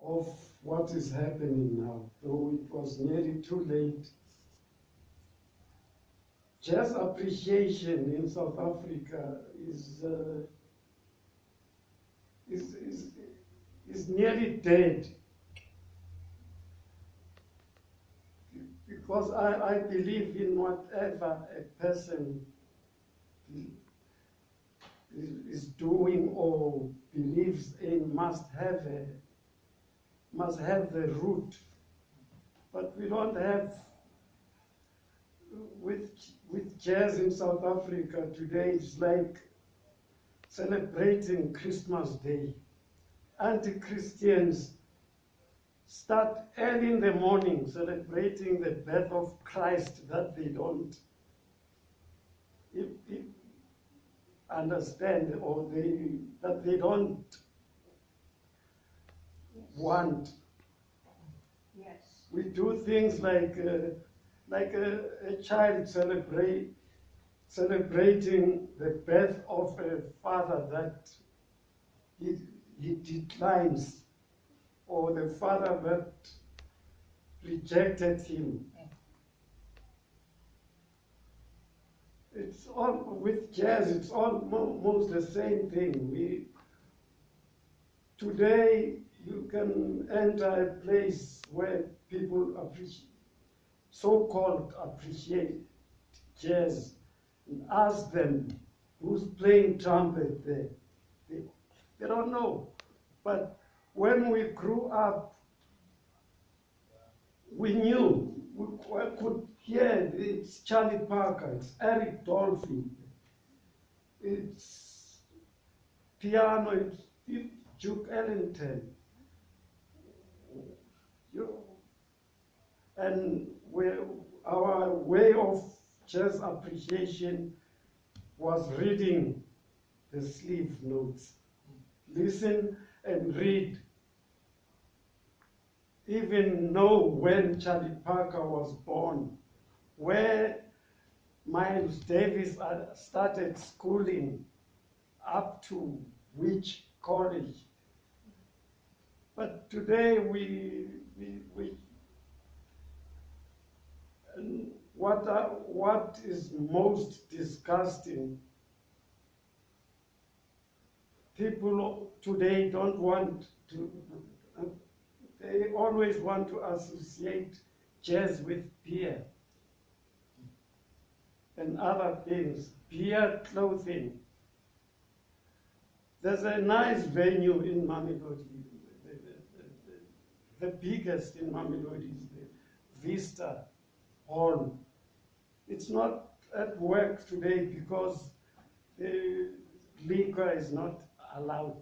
of what is happening now, though it was nearly too late. Jazz appreciation in South Africa is nearly dead. Because I believe in whatever a person is doing or believes in must have the root. But we don't have, with jazz in South Africa today, it's like celebrating Christmas Day. Anti-Christians start early in the morning celebrating the birth of Christ that they don't understand, or that they don't want. Yes. We do things like a child celebrating the birth of a father that he declines, or the father that rejected him. It's all, with jazz, it's almost the same thing. Today, you can enter a place where people so-called appreciate jazz, and ask them who's playing trumpet there. They don't know. But when we grew up, we knew. We could hear it's Charlie Parker, it's Eric Dolphy, it's piano, it's Duke Ellington. And our way of jazz appreciation was reading the sleeve notes. Listen and read. Even know when Charlie Parker was born, where Miles Davis started schooling, up to which college. But today what is most disgusting, people today don't want to, they always want to associate jazz with beer and other things, beer, clothing. There's a nice venue in Mamelodi, the biggest in Mamelodi is the Vista Hall. It's not at work today because the liquor is not allowed.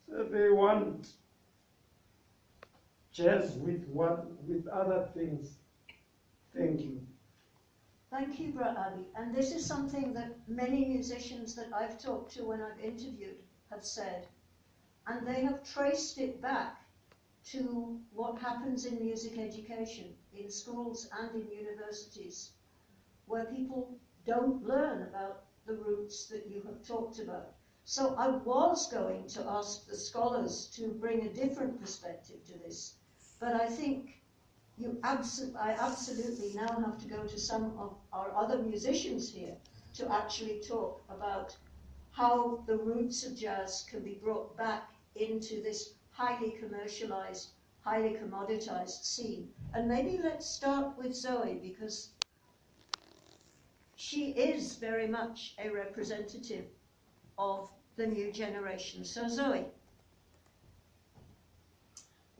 So they want jazz with other things. Thank you. Thank you, Bra Abbey. And this is something that many musicians that I've talked to when I've interviewed have said. And they have traced it back to what happens in music education, in schools and in universities, where people don't learn about the roots that you have talked about. So I was going to ask the scholars to bring a different perspective to this, but I think I absolutely now have to go to some of our other musicians here to actually talk about how the roots of jazz can be brought back into this highly commercialized, highly commoditized scene. And maybe let's start with Zoe, because she is very much a representative of the new generation. So Zoe.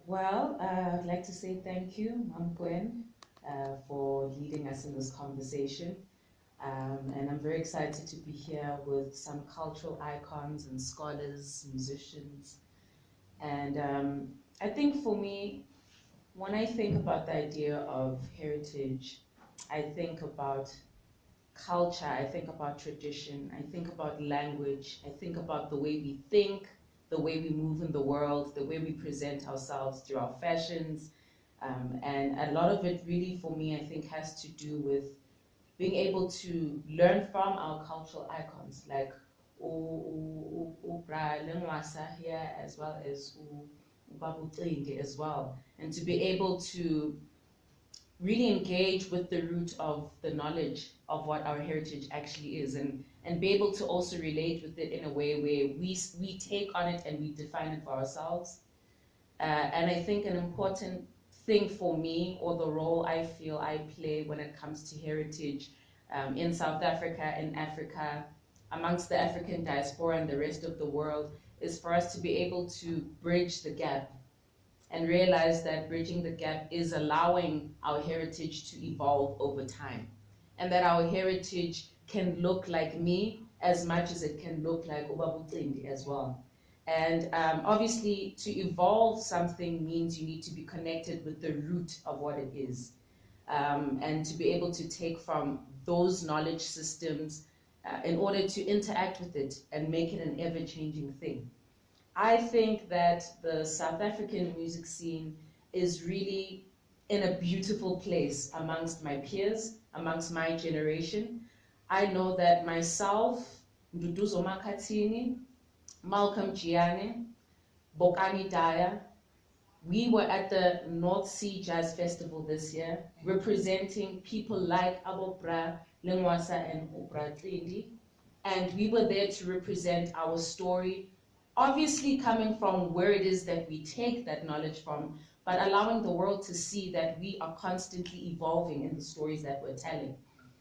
Well, I'd like to say thank you, Mom Gwen, for leading us in this conversation. And I'm very excited to be here with some cultural icons and scholars, musicians. And I think for me, when I think about the idea of heritage, I think about culture, I think about tradition, I think about language, I think about the way we think, the way we move in the world, the way we present ourselves through our fashions. And a lot of it really, for me, I think has to do with being able to learn from our cultural icons. Like, Lengoasa here, as well as Cindi as well, and to be able to really engage with the root of the knowledge of what our heritage actually is, and be able to also relate with it in a way where we take on it and we define it for ourselves. And I think an important thing for me, or the role I feel I play when it comes to heritage in South Africa, in Africa, amongst the African diaspora and the rest of the world, is for us to be able to bridge the gap and realize that bridging the gap is allowing our heritage to evolve over time, and that our heritage can look like me as much as it can look like Cindi as well. And obviously, to evolve something means you need to be connected with the root of what it is, and to be able to take from those knowledge systems in order to interact with it and make it an ever-changing thing. I think that the South African music scene is really in a beautiful place amongst my peers, amongst my generation. I know that myself, Nduduzo Makhathini, Malcolm Giane, Bokani Daya, we were at the North Sea Jazz Festival this year, representing people like Abobra, Lengoasa, and Cindi, and we were there to represent our story, obviously coming from where it is that we take that knowledge from, but allowing the world to see that we are constantly evolving in the stories that we're telling.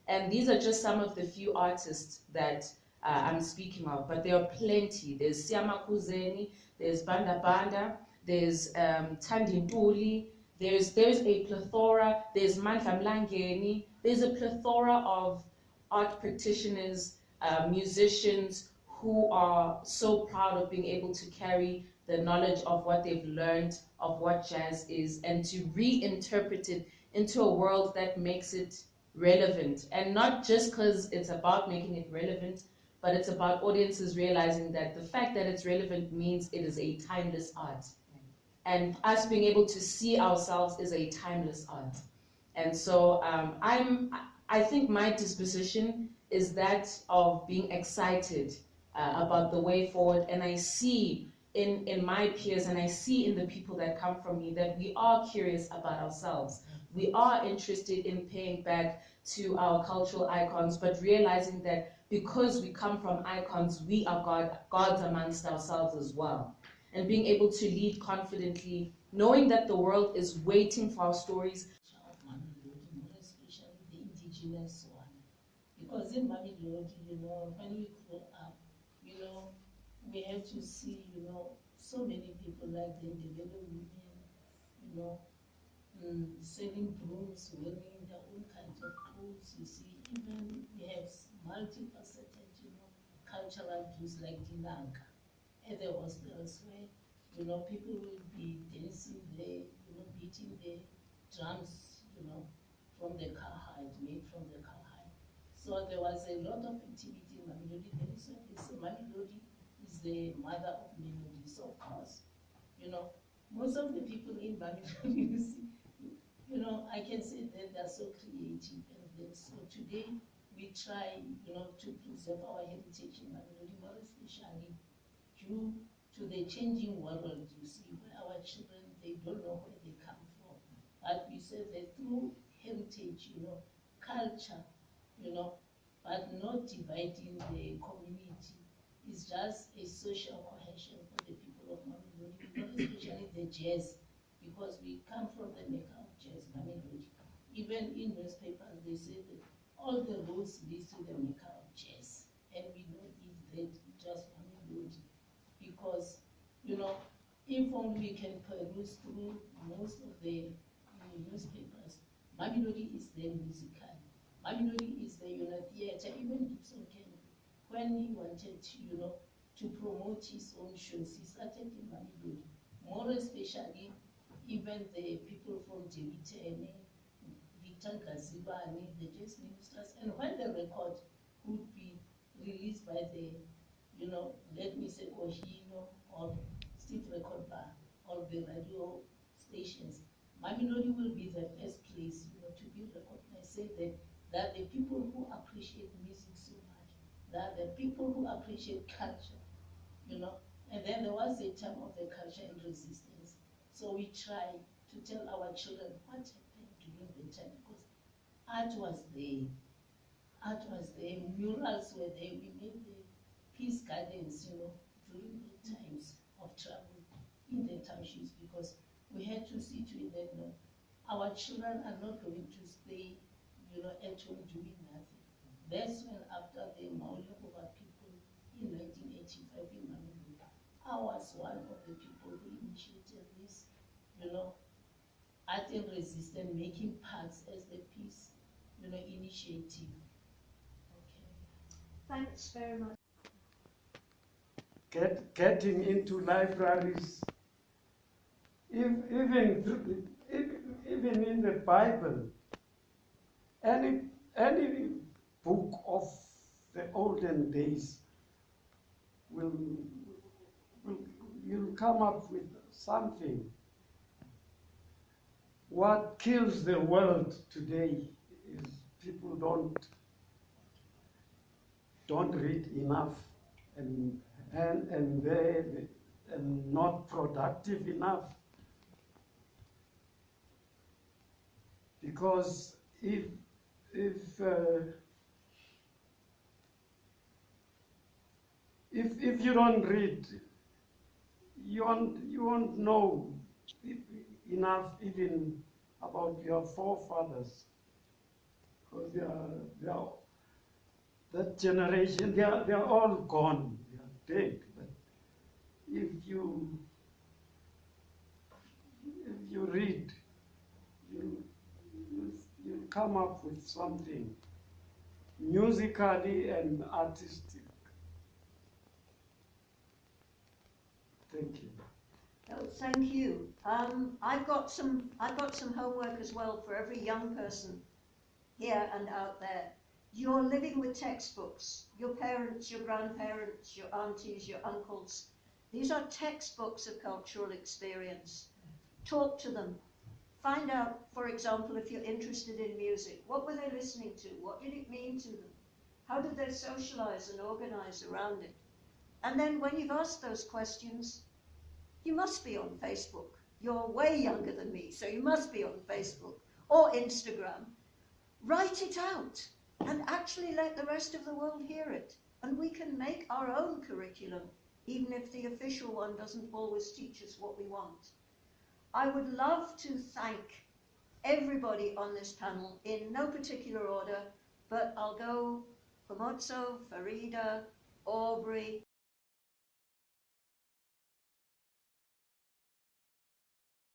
And these are just some of the few artists that I'm speaking of, but there are plenty. There's Siama Kuzeni, there's Banda-Banda, there's Thandi Ntuli, there's a plethora, there's Mandla Mlangeni, there's a plethora of art practitioners, musicians, who are so proud of being able to carry the knowledge of what they've learned of what jazz is, and to reinterpret it into a world that makes it relevant. And not just because it's about making it relevant, but it's about audiences realizing that the fact that it's relevant means it is a timeless art. And us being able to see ourselves as a timeless art. And so I think my disposition is that of being excited about the way forward, and I see in my peers, and I see in the people that come from me, that we are curious about ourselves. We are interested in paying back to our cultural icons, but realizing that because we come from icons, we are gods amongst ourselves as well. And being able to lead confidently, knowing that the world is waiting for our stories. Especially the indigenous one. Because in Mamelodi, when we grow up, we have to see, so many people like the Ndebele women, selling brooms, wearing their own kinds of clothes. You see, even we have multifaceted, cultural dues like Dinanka. At the hostels where, people will be dancing there, beating the drums, from the cowhide, made from the cowhide. So there was a lot of activity in Mamelodi. Mamelodi is the mother of melodies, of course. Most of the people in Mamelodi, you see, I can say that they are so creative. And so today we try, to preserve our heritage in Mamelodi, more especially due to the changing world. You see, where our children, they don't know where they come from. But we say that through heritage, culture, but not dividing the community, is just a social cohesion for the people of Mamelodi, especially the jazz, because we come from the maker of jazz, Mamelodi. Even in newspapers, they say that all the roads lead to the maker of jazz, and we know if that just Mamelodi, because if only we can peruse through most of the newspapers, Mamelodi is the musical. Mamelodi is the theater. Even Gibson Kennedy, when he wanted to promote his own shows, he started in Mamelodi. More especially, even the people from Jevitene, Victor Gazibani, the jazz ministers, and when the record would be released by the, let me say, Ohino or Steve Record Bar or the radio stations, Mamelodi will be the first place, to be recognized. Say that the people who appreciate music so much, that the people who appreciate culture, you know. And then there was a time of the culture and resistance. So we try to tell our children what happened during the time, because art was there. Art was there, murals were there. We made the peace gardens, you know, during the times of trouble in the townships, because we had to see to it that, you know, our children are not going to stay, you know, at home doing nothing. That's when, after the Manoko people in 1985 in Manoko, I was one of the people who initiated this, you know, art and resistance, making parks as the peace, you know, initiative. Okay. Thanks very much. Getting into libraries, even in the Bible, any book of the olden days you'll come up with something. What kills the world today is people don't read enough and not productive enough. Because if you don't read, you won't know enough even about your forefathers, because they are that generation. They are all gone. They are dead. But if you read, you'll come up with something musically and artistic. Thank you. Oh, thank you. I've got some homework as well for every young person here and out there. You're living with textbooks. Your parents, your grandparents, your aunties, your uncles. These are textbooks of cultural experience. Talk to them. Find out, for example, if you're interested in music. What were they listening to? What did it mean to them? How did they socialize and organize around it? And then when you've asked those questions, you must be on Facebook. You're way younger than me, so you must be on Facebook or Instagram. Write it out and actually let the rest of the world hear it. And we can make our own curriculum, even if the official one doesn't always teach us what we want. I would love to thank everybody on this panel in no particular order, but I'll go Pomozzo, Farida, Aubrey,